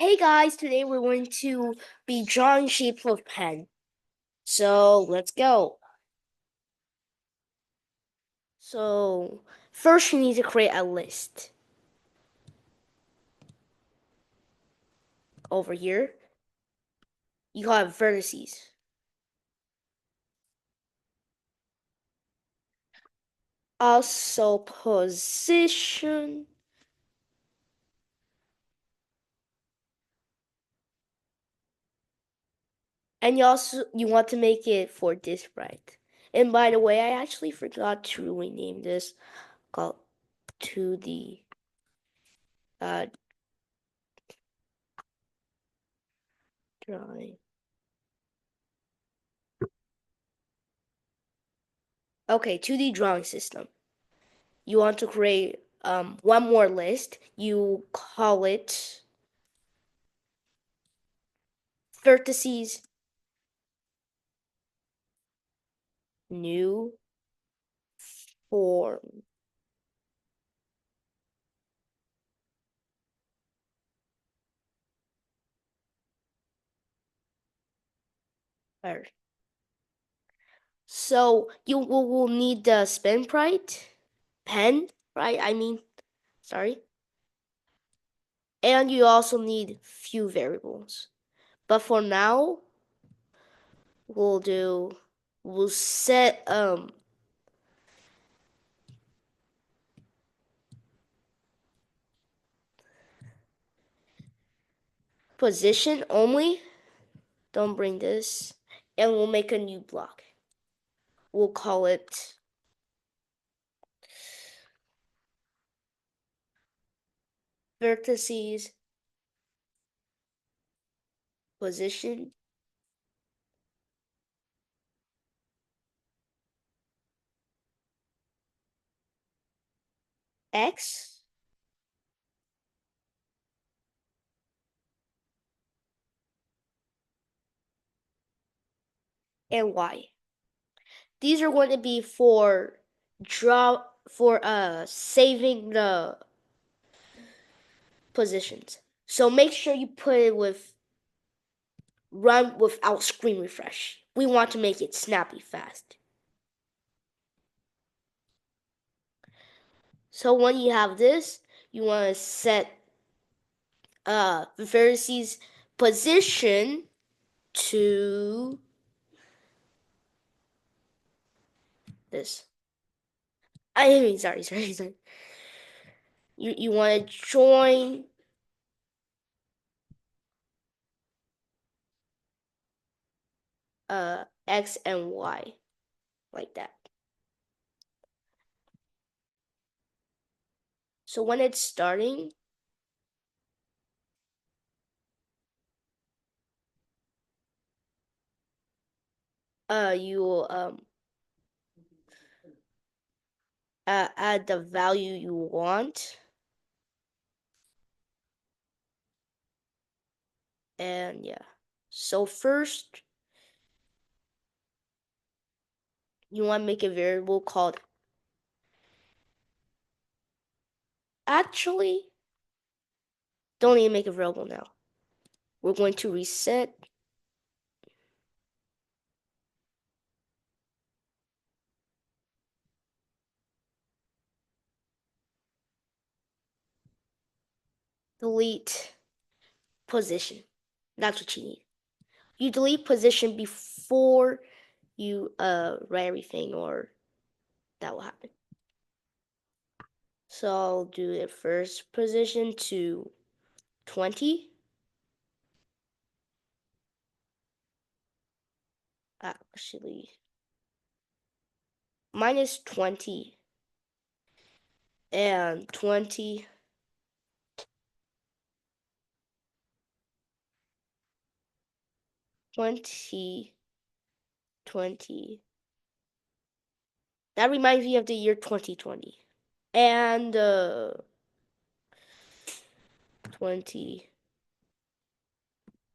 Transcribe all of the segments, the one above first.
Hey guys, today we're going to be drawing shapes with pen. So let's go. So first you need to create a list. Over here, you call it vertices. Also position. And you want to make it for this right. And by the way, I actually forgot to rename this called to the uh drawing. Okay, 2D drawing system. You want to create one more list. You call it vertices new form. Or- So you will need the pen, right? Sorry. And you also need few variables. But for now, we'll do we'll set position only. Don't bring this. And we'll make a new block. We'll call it vertices position X and Y. These are going to be for saving the positions. So make sure you put it with run without screen refresh. We want to make it snappy fast. So when you have this, you want to set the vertices position to this. Sorry. You want to join X and Y like that. So when it's starting, you will add the value you want, and yeah. So first, you want to make a variable called actually. Don't even make a variable now. We're going to reset delete position. That's what you need. You delete position before you write everything, or that will happen. So I'll do it first position to 20. Actually, minus 20 and 20, 20, 20. That reminds me of the year 2020. And 20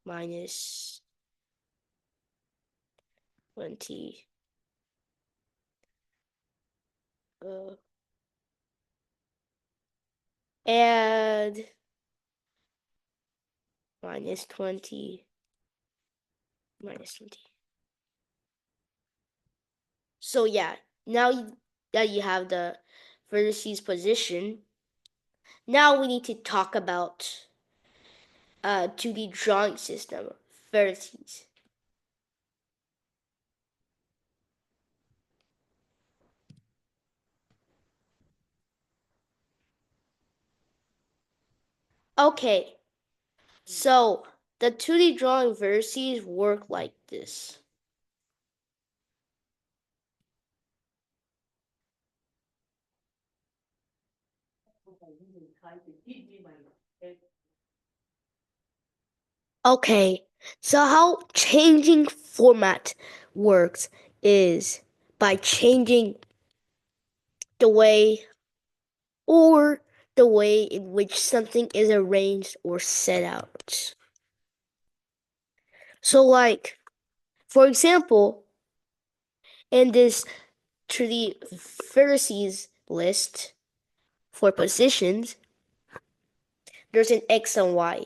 minus 20. Uh, and minus 20, minus 20. So yeah, that you have the vertices position, now we need to talk about 2D drawing system vertices. Okay, so the 2D drawing vertices work like this. Okay, so how changing format works is by changing the way or the way in which something is arranged or set out. So, like, for example, in this 3D vertices list for positions, there's an X and Y.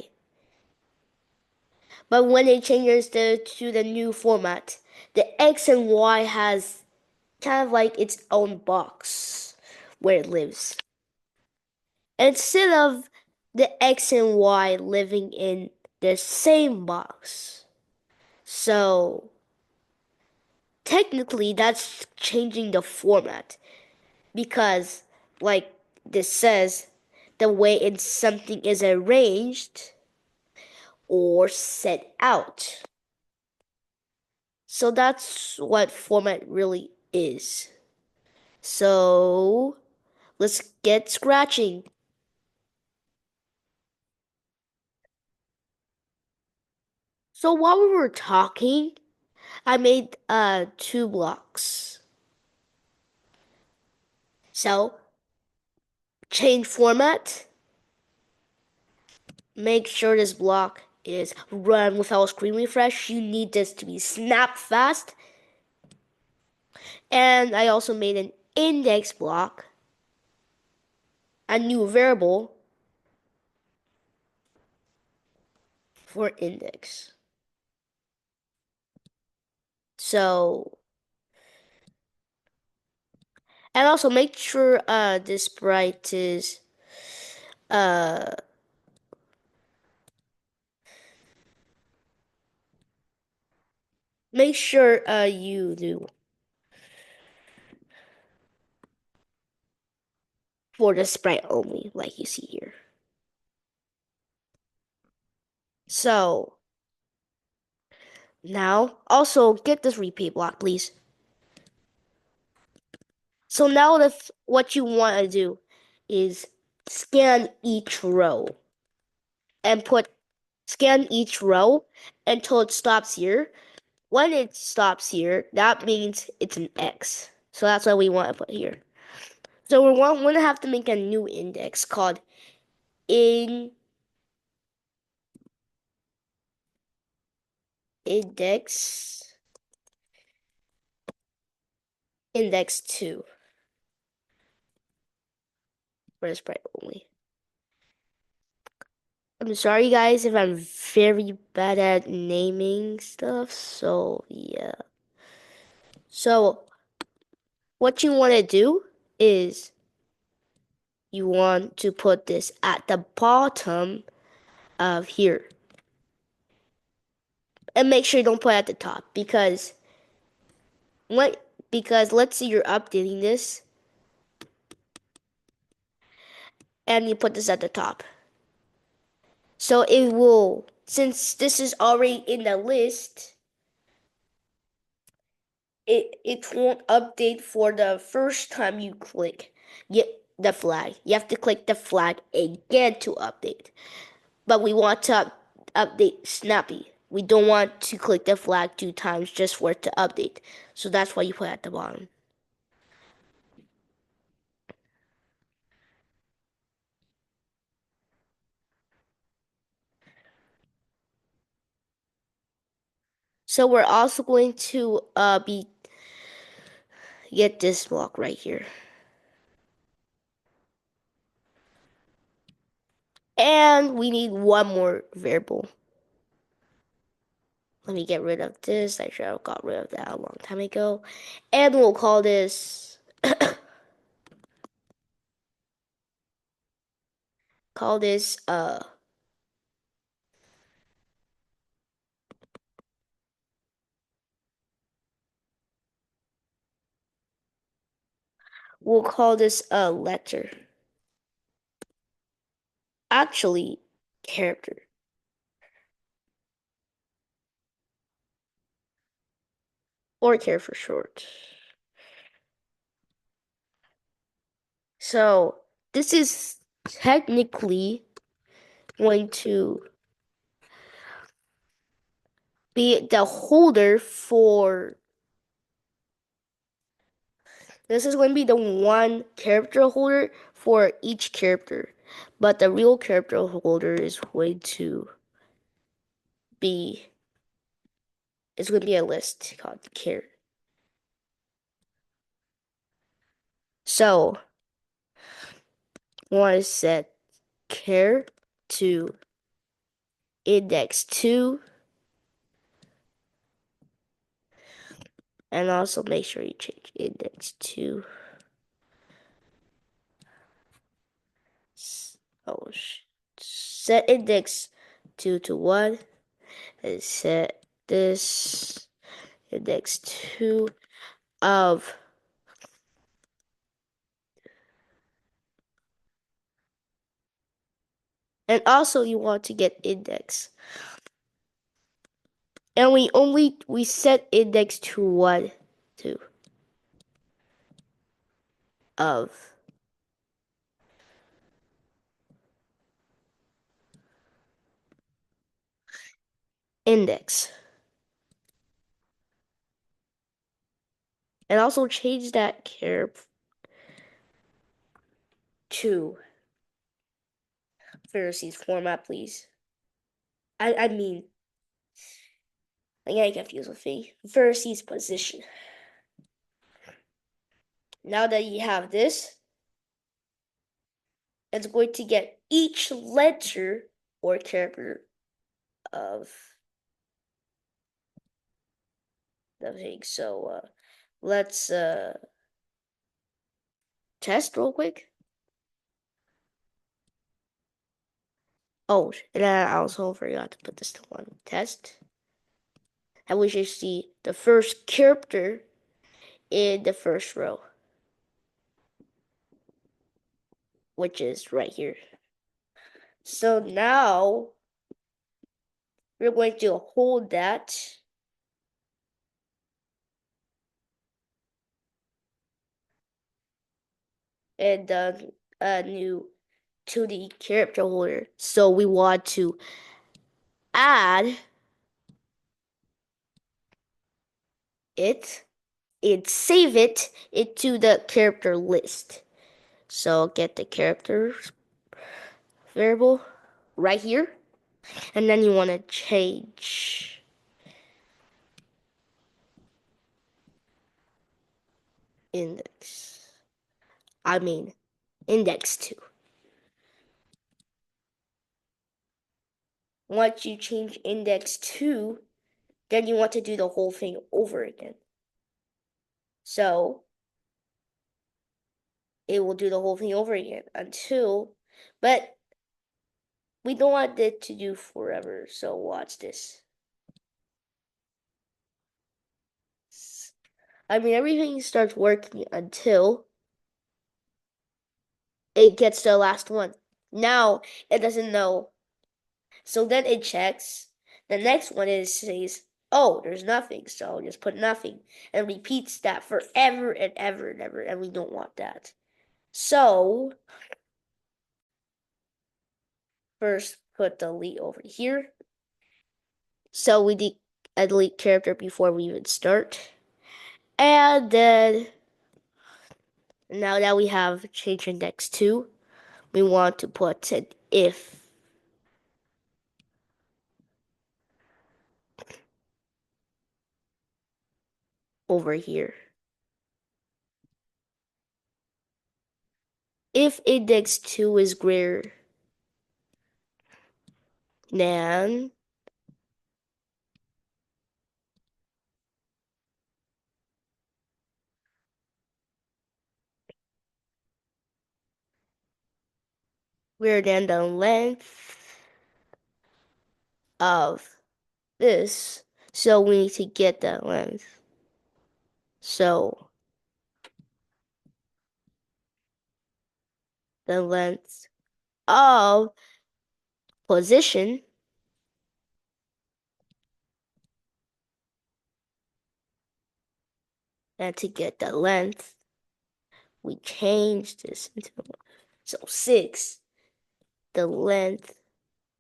But when it changes to the new format, the X and Y has kind of like its own box where it lives. Instead of the X and Y living in the same box. So technically that's changing the format because like this says the way in something is arranged or set out. So that's what format really is. So let's get scratching. So while we were talking, I made 2 blocks. So change format. Make sure this block is run without screen refresh. You need this to be snap fast. And I also made an index block, a new variable for index. So, and also make sure this sprite is uh make sure you do for the sprite only, like you see here. So now also get this repeat block, please. So now what you want to do is scan each row and scan each row until it stops here. When it stops here, that means it's an X. So that's what we want to put here. So we're to have to make a new index called in index index 2 for the sprite only. I'm sorry guys if I'm very bad at naming stuff, so yeah. So what you want to do is you want to put this at the bottom of here. And make sure you don't put it at the top because let's say you're updating this and you put this at the top. So it will, since this is already in the list, it won't update for the first time you click the flag. You have to click the flag again to update. But we want to update snappy. We don't want to click the flag 2 times just for it to update. So that's why you put it at the bottom. So we're also going to get this block right here. And we need one more variable. Let me get rid of this. I should have got rid of that a long time ago. And we'll call this call this we'll call this a letter. Actually, character. Or care for short. So this is technically going to be the holder for this is going to be the one character holder for each character, but the real character holder is going to be it's going to be a list called care. So we want to set care to index 2 and also make sure you change index 2. Oh, set index 2 to 1 and set this index 2 of and also you want to get index and we set index to 1 to of index and also change that care to Pharisees format, please. I mean, I get confused with me. Pharisees position. Now that you have this, it's going to get each letter or character of the thing. So let's test real quick. Oh, and I also forgot to put this to one test. And we should see the first character in the first row, which is right here. So now we're going to hold that and a new to the character holder. So we want to add it and save it into the character list. So get the character variable right here. And then you want to change index. I mean, index 2. Once you change index 2, then you want to do the whole thing over again. So it will do the whole thing over again until, but we don't want it to do forever. So watch this. I mean, everything starts working until it gets to the last one. Now it doesn't know. So then it checks. The next one is says, oh, there's nothing. So just put nothing and repeats that forever and ever and ever. And we don't want that. So first put delete over here. So we delete character before we even start. And then now that we have change index 2, we want to put an if over here. If index 2 is greater than greater than the length of this. So we need to get that length. So the length of position, and to get the length, we change this into so 6, the length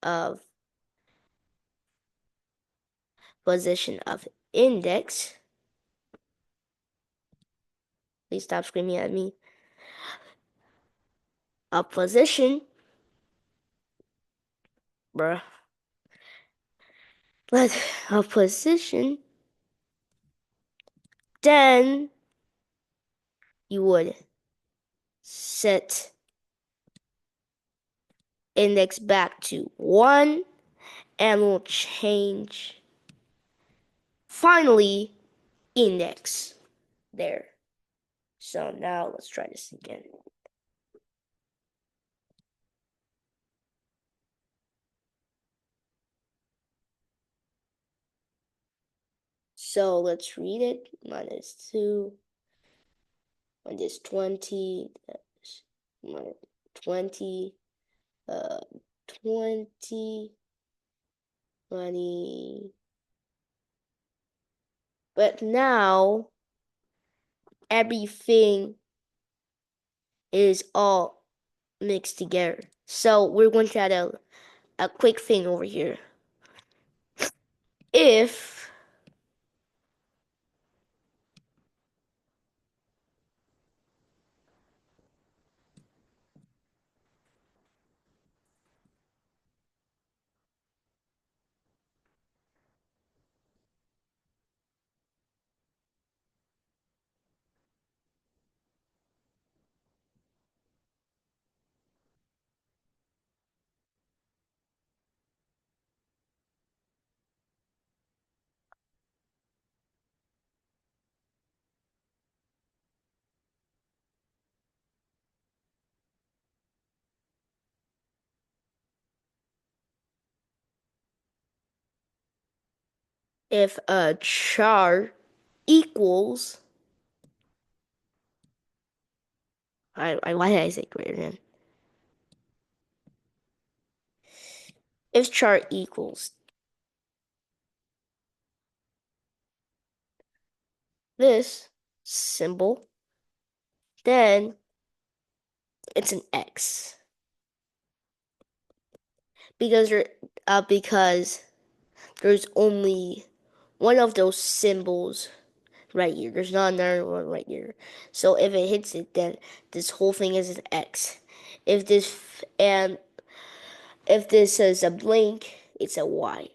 of position of index. Please stop screaming at me. Of position, bruh. But of position, then you would set index back to 1 and we'll change finally index there. So now let's try this again. So let's read it. Minus 2, minus 20, minus 20, 20, 20. But now everything is all mixed together. So we're going to add a quick thing over here. If a chart equals, why did I say greater than? If chart equals this symbol, then it's an X because there's only one of those symbols right here. There's not another one right here. So if it hits it, then this whole thing is an X. If this is a blink, it's a Y.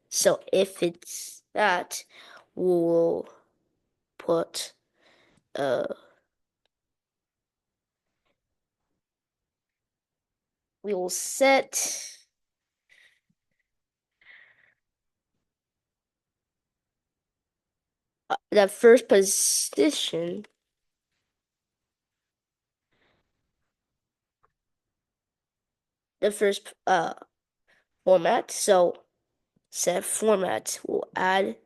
So if it's that, we'll put we will set the first position, the first format. So set format, we'll add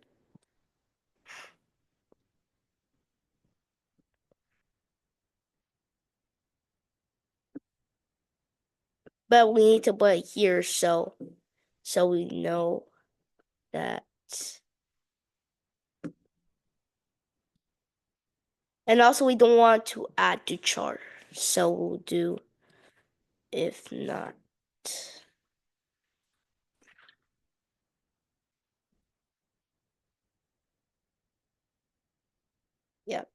but we need to put it here so we know that. And also we don't want to add to chart. So we'll do if not. Yep.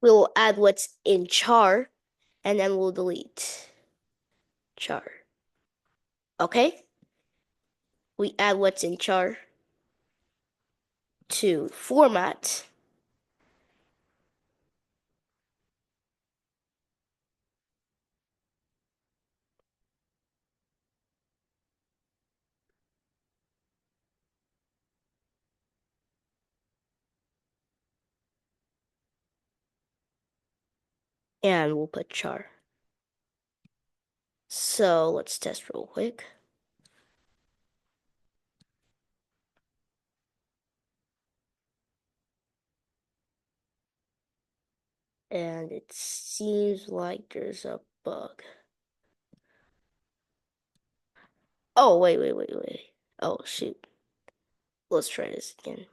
We'll add what's in char and then we'll delete char. Okay? We add what's in char to format. And we'll put char. So let's test real quick. And it seems like there's a bug. Oh, wait. Oh, shoot. Let's try this again.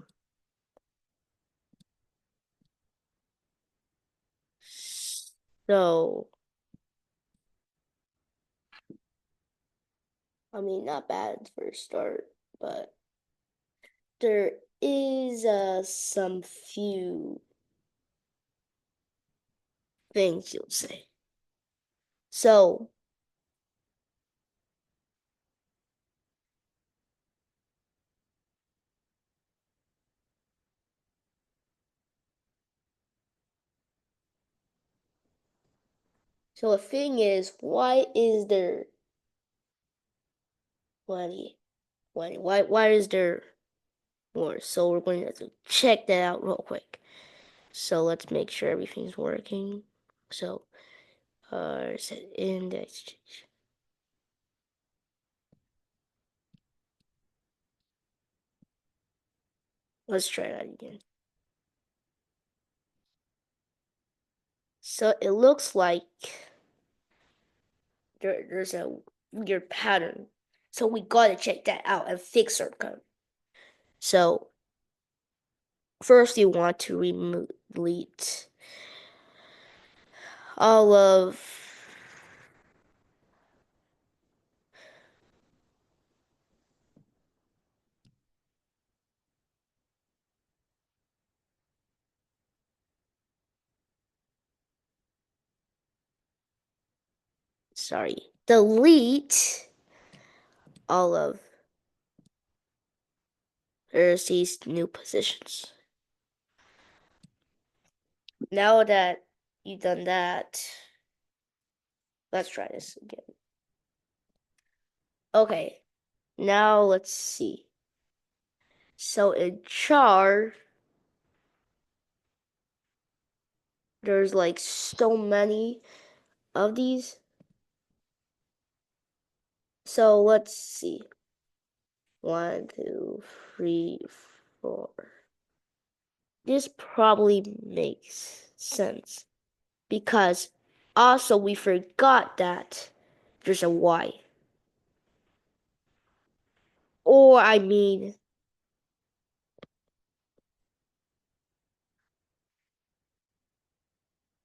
So, I mean, not bad for a start, but there is some few things you'll say. So, the thing is, why is there why is there more? So we're going to have to check that out real quick. So let's make sure everything's working. So, set index change. Let's try that again. So it looks like there's a weird pattern. So we gotta check that out and fix our code. So first you want to delete all of delete all of there's these new positions. Now that you've done that, let's try this again. Okay, now let's see. So in char, there's like so many of these. So let's see. 1, 2, 3, 4. This probably makes sense because also we forgot that there's a Y. Or I mean,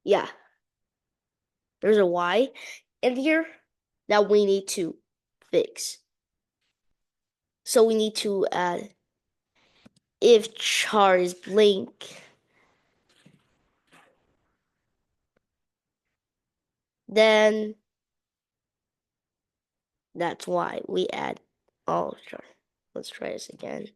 yeah, there's a Y in here that we need to fix. So we need to add if char is blank, then that's why we add all char. Let's try this again.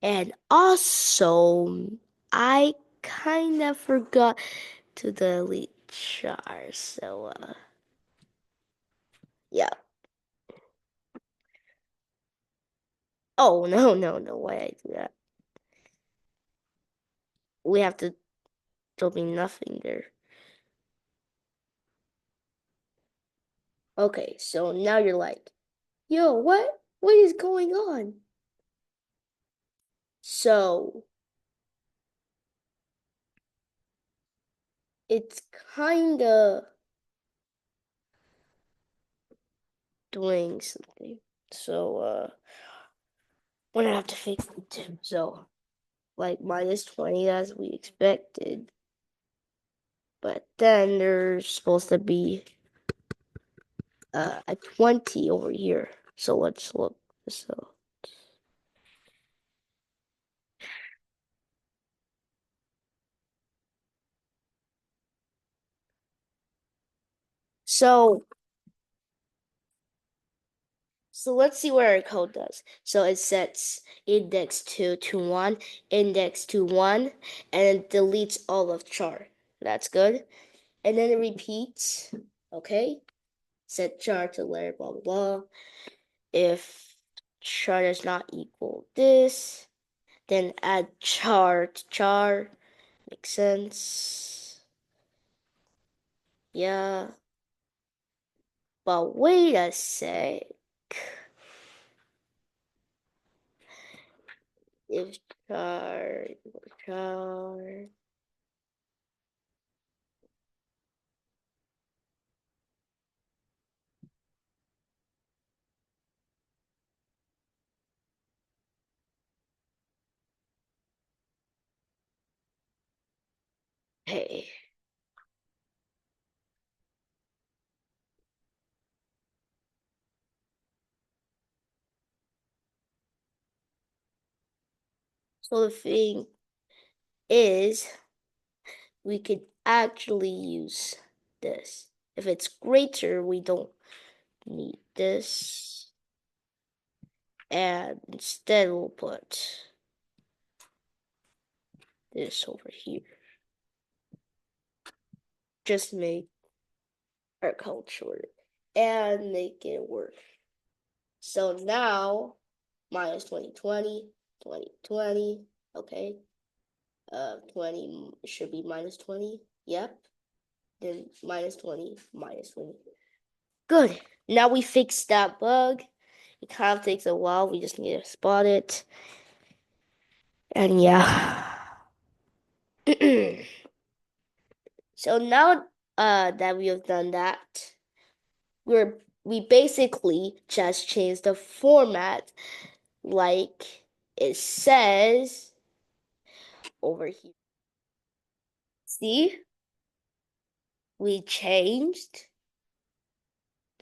And also, I kind of forgot to delete char. So, yeah. Oh, no. Why I do that? We have to, there'll be nothing there. Okay, so now you're like, yo, what? What is going on? So, it's kind of doing something. So, we're gonna have to fix it too. So, like minus 20 as we expected. But then there's supposed to be a 20 over here. So let's look this up. So let's see what our code does. So it sets index 2 to 1, index to 1, and it deletes all of char. That's good. And then it repeats, okay? Set char to layer blah blah blah. If char does not equal this. Then add char to char. Makes sense. Yeah. But wait a sec. If char equals char. Hey. So the thing is, we could actually use this. If it's greater, we don't need this. And instead we'll put this over here. Just make our code shorter and make it work. So now minus 2020, 2020, okay. 20 should be minus 20. Yep. Then minus 20, minus 20. Good. Now we fixed that bug. It kind of takes a while. We just need to spot it. And yeah. So now that we have done that, we basically just changed the format like it says over here. See? We changed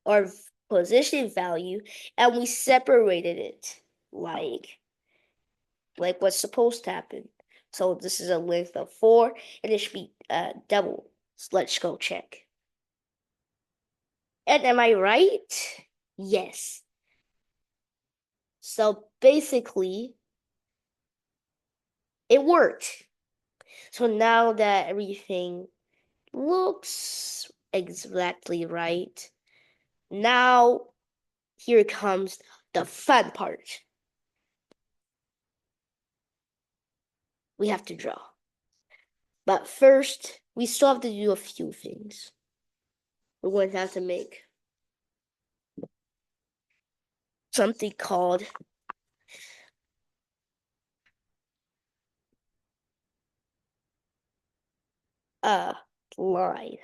our position value and we separated it like what's supposed to happen. So this is a length of 4 and it should be double. So let's go check. And am I right? Yes. So basically, it worked. So now that everything looks exactly right, now here comes the fun part. We have to draw. But first, we still have to do a few things. We're going to have to make something called a line.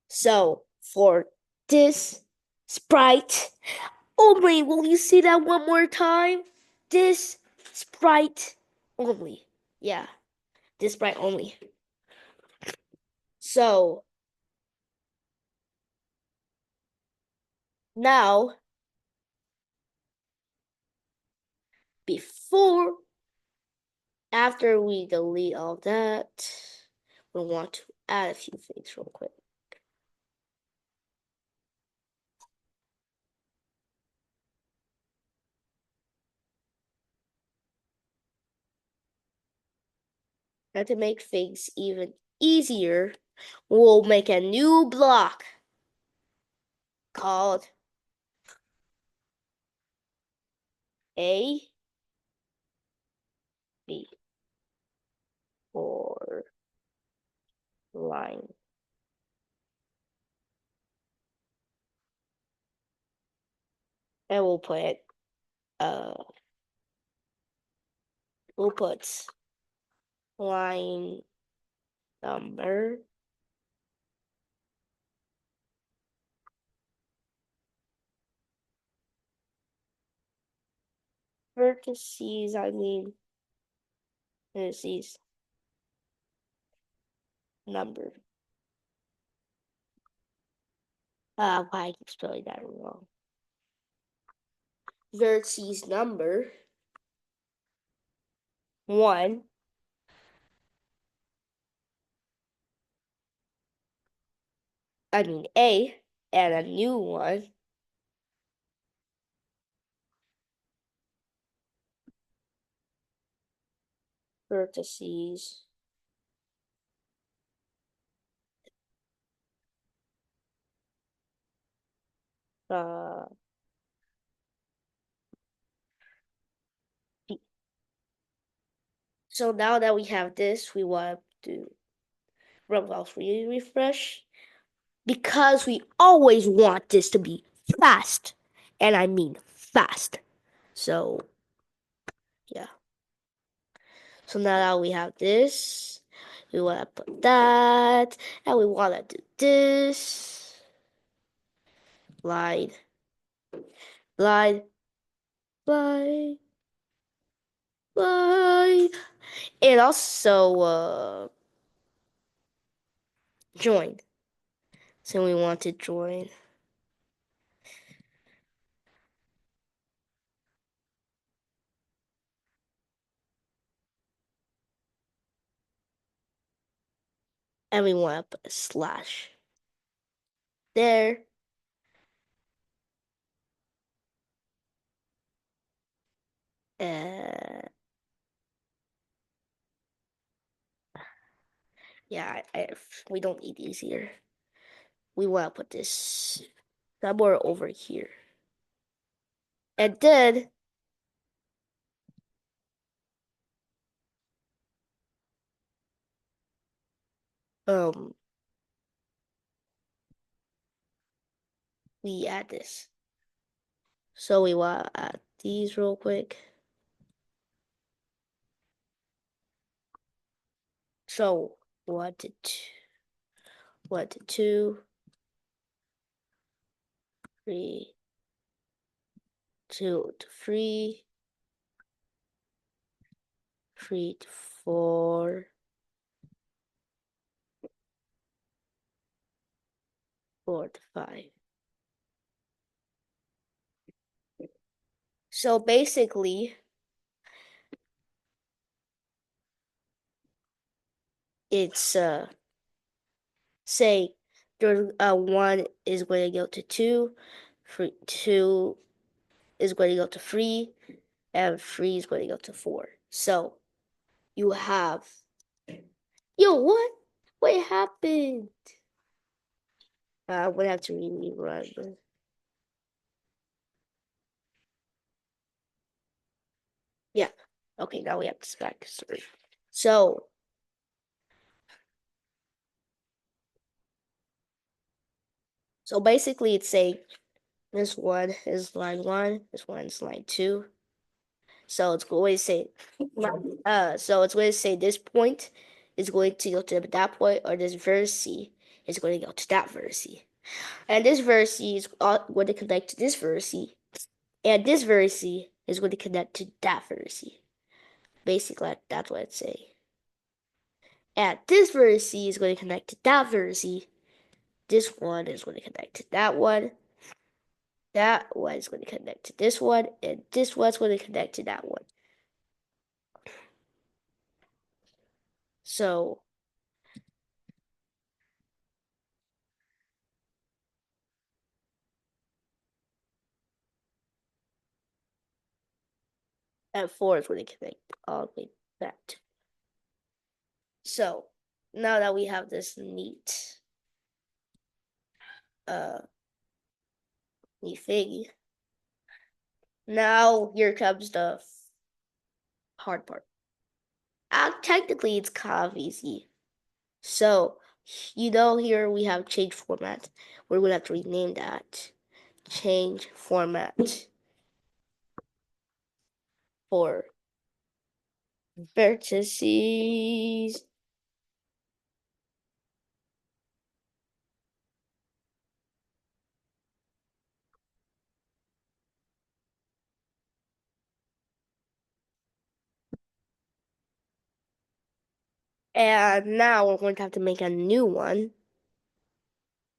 So for this sprite only, will you see that one more time? This sprite only. Yeah, this sprite only. So now, before, after we delete all that, we want to add a few things real quick. And to make things even easier, we'll make a new block called A B or line. And uh we'll put line number vertices, vertices number. Why I keep spelling that wrong. Vertices number 1. A, and a new one. Vertices Uh, so now that we have this, we want to run without screen refresh because we always want this to be fast, and I mean fast. So yeah. So now that we have this, we want to put that, and we want to do this. Slide, slide, slide, slide, and also join. So we want to join, and we want to put a slash there. Uh, yeah, we don't need these here. We want to put this somewhere over here. And then um we add this. So we want to add these real quick. So 1 to 2, 1 to 2, 3, 2 to 3, 3 to 4, 4 to 5. So basically, it's say there's 1 is going to go to 2, 2 is going to go to 3, and 3 is going to go to 4. So you have yo what happened? I'm gonna have to rerun. Yeah. Okay, now we have this backstory. So basically it's saying this one is line 1, this one is line 2. So it's going to say this point is going to go to that point, or this vertice is going to go to that vertice. And this vertice is going to connect to this vertice, and this vertice is going to connect to that vertice. Basically, that's what it's saying. And this vertice is going to connect to that vertice. This one is going to connect to that one. That one is going to connect to this one, and this one's going to connect to that one. So and 4 is going to connect all the way back. So now that we have this neat neat thing, now here comes the hard part. Technically, it's kind of easy. So here we have change format. We're going to have to rename that. Change format for vertices. And now we're going to have to make a new one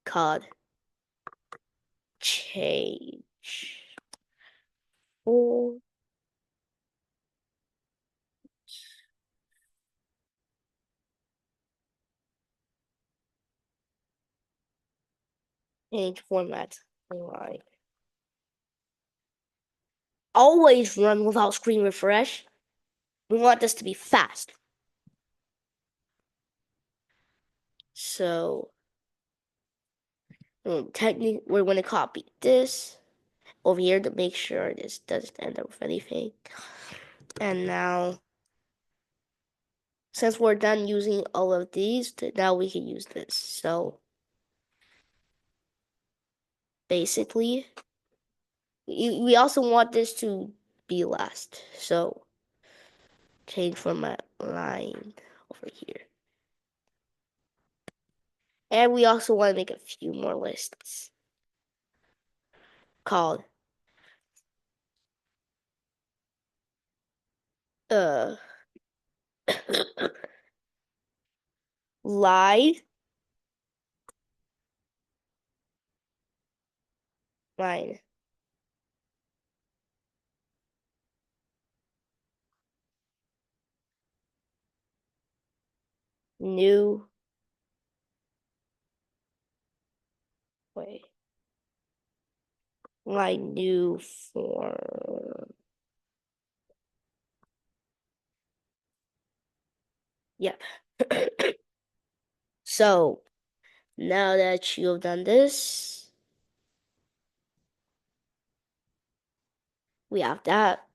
called change for change format. Like, always run without screen refresh. We want this to be fast. So Technically, we're going to copy this over here to make sure this doesn't end up with anything. And now, since we're done using all of these, now we can use this. So basically, we also want this to be last. So change format line over here. And we also want to make a few more lists called uh live line new wait line new form. Yep. So now that you have done this, we have that.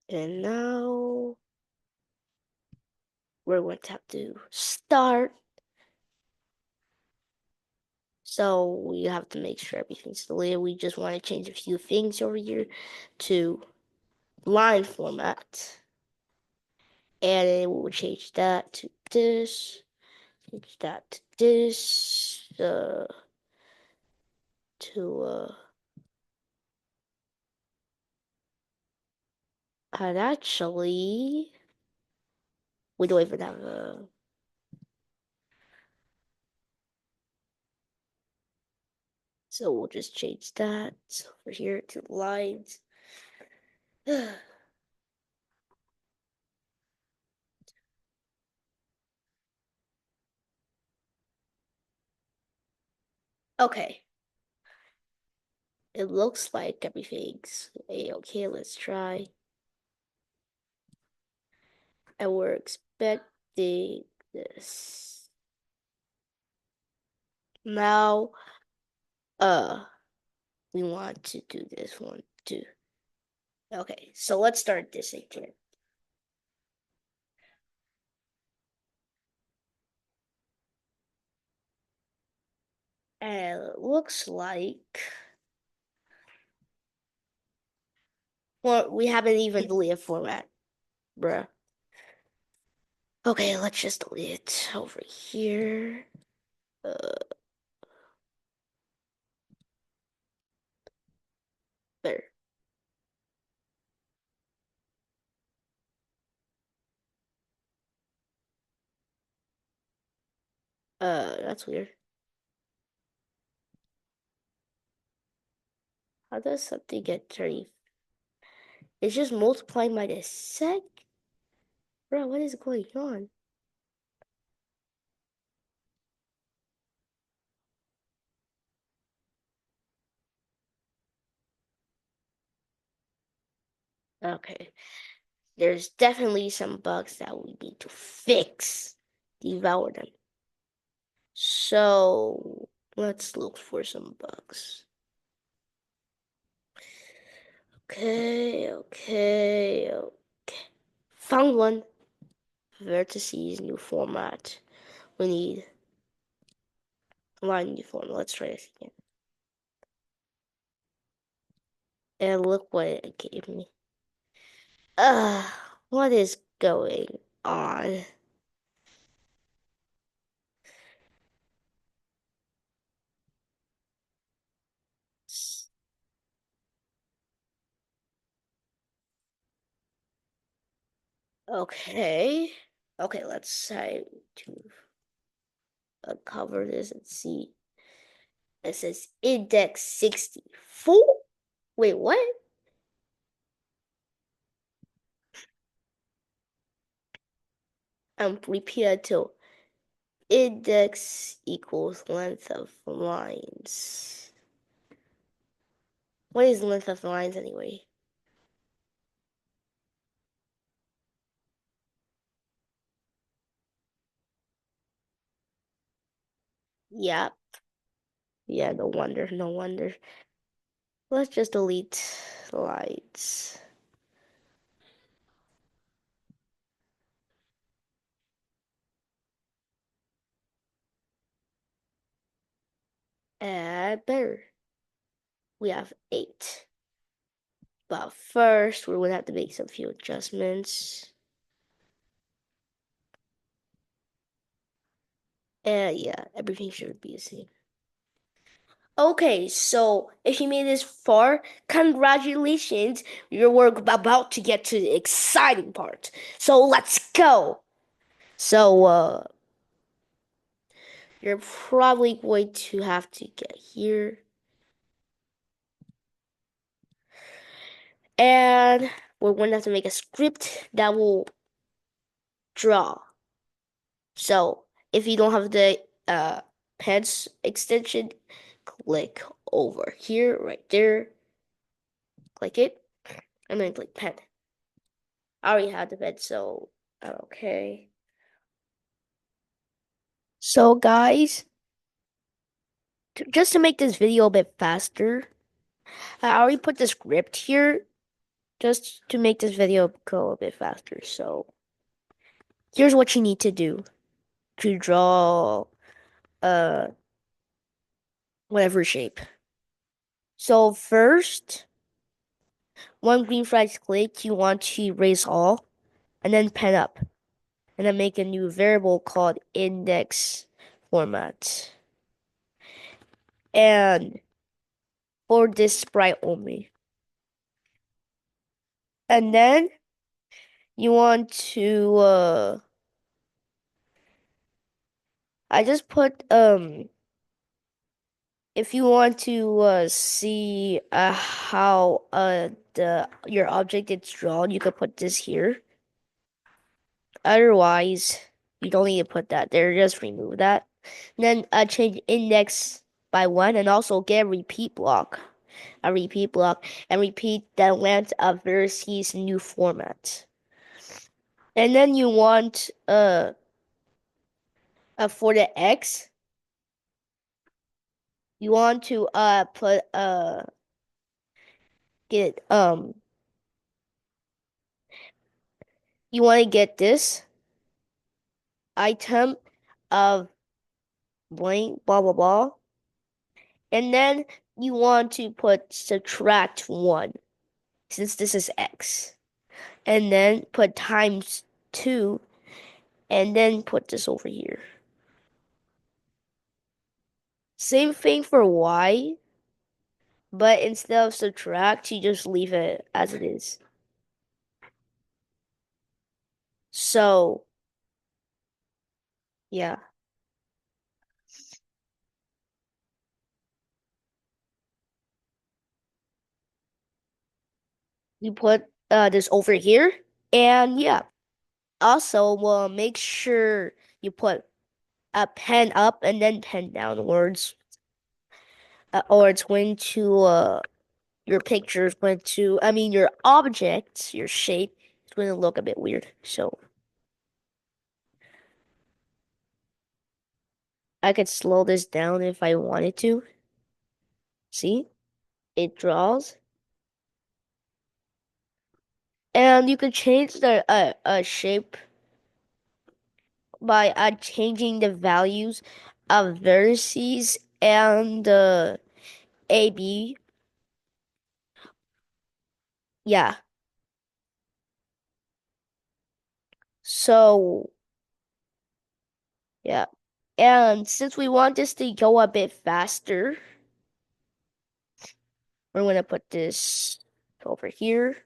And now we're going to have to start. So we have to make sure everything's deleted. We just want to change a few things over here to line format. And then we'll change that to this. Change that to this. And actually, we don't even have a. So we'll just change that over here to lines. Okay. It looks like everything's okay. Let's try. And we're expecting this. Now, we want to do this one too. Okay, so let's start this again. And it looks like well, we haven't even deleted format, bruh. Okay, let's just delete it over here. There. That's weird. How does something get 30? It's just multiplying by the sec? Bro, what is going on? Okay. There's definitely some bugs that we need to fix. Devour them. So let's look for some bugs. Okay. Found one. Vertices, new format. We need line new format. Let's try this again. And look what it gave me. What is going on? Okay. Okay, let's try to cover this and see. It says index 64. Wait, what? Repeat until index equals length of lines. What is length of lines anyway? Yeah. Yeah, no wonder, no wonder. Let's just delete lights. And better. We have 8. But first, we're gonna have to make some few adjustments. And yeah, everything should be the same. Okay, so if you made this far, congratulations. We're about to get to the exciting part. So let's go. So you're probably going to have to get here. And we're going to have to make a script that will draw. So if you don't have the pens extension, click over here, right there. Click it, and then click pen. I already have the pen, so okay. So guys, just to make this video a bit faster, I already put the script here just to make this video go a bit faster. So here's what you need to do to draw uh whatever shape. So first, one green flag click, you want to erase all, and then pen up, and then make a new variable called index format. And for this sprite only. And then you want to I just put if you want to see how the your object is drawn, you could put this here. Otherwise, you don't need to put that there. Just remove that. And then change index by 1 and also get a repeat block, and repeat the length of vertices new format. And then you want for the X, you want to put get you want to get this item of blank blah blah blah, and then you want to put subtract 1 since this is X, and then put times 2, and then put this over here. Same thing for Y, but instead of subtract, you just leave it as it is. So yeah, you put this over here, and yeah. Also, well, make sure you put a pen up and then pen downwards, or it's going to your picture is going to, I mean, your object, your shape is going to look a bit weird. So I could slow this down if I wanted to. See, it draws, and you could change the shape by changing the values of vertices and AB. Yeah. So yeah. And since we want this to go a bit faster, we're gonna put this over here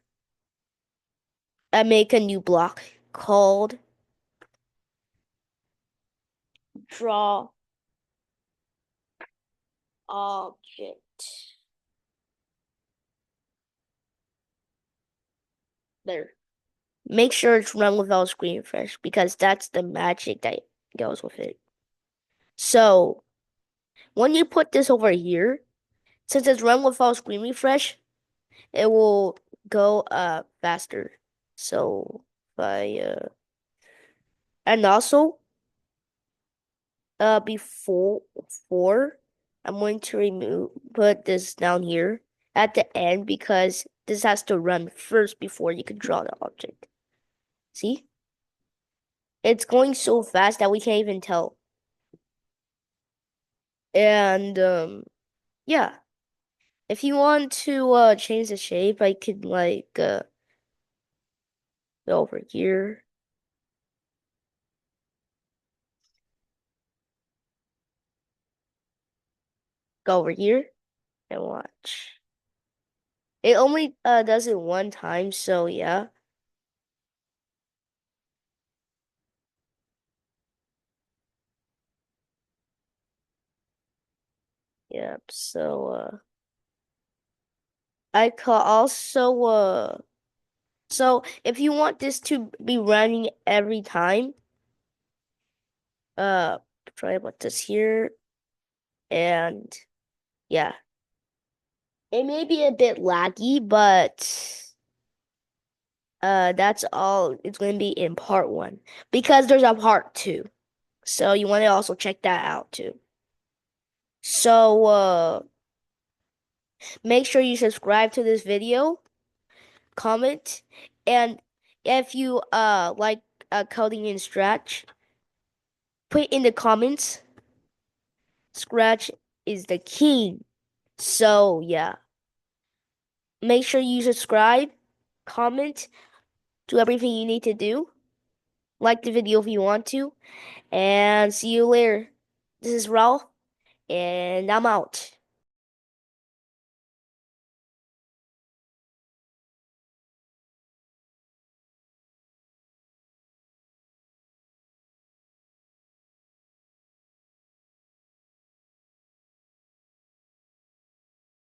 and make a new block called draw object. There. Make sure it's run without screen refresh because that's the magic that goes with it. So when you put this over here, since it's run without screen refresh, it will go faster. So by and also before I'm going to put this down here at the end because this has to run first before you can draw the object. See? It's going so fast that we can't even tell. And yeah. If you want to change the shape, I could like go over here. Go over here and watch. It only does it one time, so yeah. Yep. So I can also so if you want this to be running every time, uh try to put this here and yeah. It may be a bit laggy, but that's all it's going to be in part one because there's a part two. So you want to also check that out too. So make sure you subscribe to this video, comment, and if you like coding in Scratch, put in the comments. Scratch is the king. So yeah, make sure you subscribe, comment, do everything you need to do. Like the video if you want to, and see you later. This is Raul, and I'm out.